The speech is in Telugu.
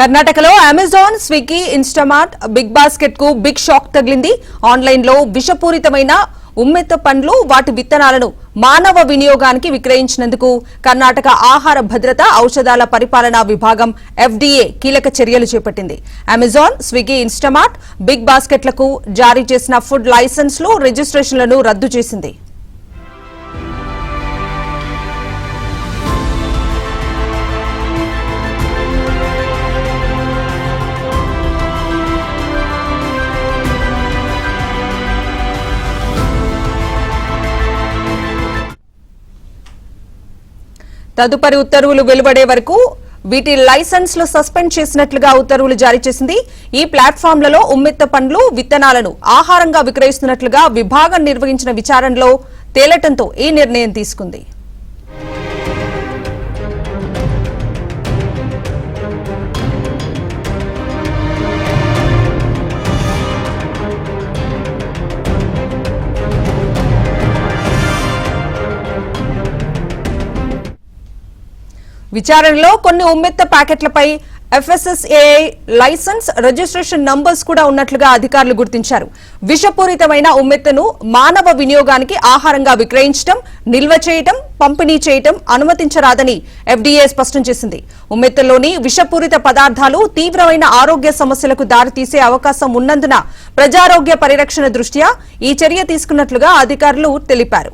కర్ణాటకలో Amazon, Swiggy, Instamart, big basket కు బిగ్ షాక్ తగిలింది. ఆన్లైన్ లో విషపూరితమైన ఉమ్మెత్త పండ్లు, వాటి విత్తనాలను మానవ వినియోగానికి విక్రయించినందుకు కర్ణాటక ఆహార భద్రత, ఔషధాల పరిపాలనా విభాగం FDA కీలక చర్యలు చేపట్టింది. అమెజాన్, స్విగ్గీ, ఇన్స్టామార్ట్, బిగ్ బాస్కెట్లకు జారీ చేసిన ఫుడ్ లైసెన్స్లు, రిజిస్ట్రేషన్లను రద్దు చేసింది. తదుపరి ఉత్తర్వులు వెలువడే వరకు వీటి లైసెన్స్లు సస్పెండ్ చేసినట్లుగా ఉత్తర్వులు జారీ చేసింది. ఈ ప్లాట్ఫామ్లలో ఉమ్మెత్త పండ్లు, విత్తనాలను ఆహారంగా విక్రయిస్తున్నట్లుగా విభాగం నిర్వహించిన విచారణలో తేలటంతో ఈ నిర్ణయం తీసుకుంది. విచారణలో కొన్ని ఉమ్మెత్త ప్యాకెట్లపై FSSAI లైసెన్స్, రిజిస్ట్రేషన్ నంబర్స్ కూడా ఉన్నట్లుగా అధికారులు గుర్తించారు. విషపూరితమైన ఉమ్మెత్తను మానవ వినియోగానికి ఆహారంగా విక్రయించడం, నిల్వ చేయడం, పంపిణీ చేయడం అనుమతించరాదని FDA స్పష్టం చేసింది. ఉమ్మెత్తలోని విషపూరిత పదార్థాలు తీవ్రమైన ఆరోగ్య సమస్యలకు దారితీసే అవకాశం ఉన్నందున ప్రజారోగ్య పరిరక్షణ దృష్ట్యా ఈ చర్య తీసుకున్నట్లుగా అధికారులు తెలిపారు.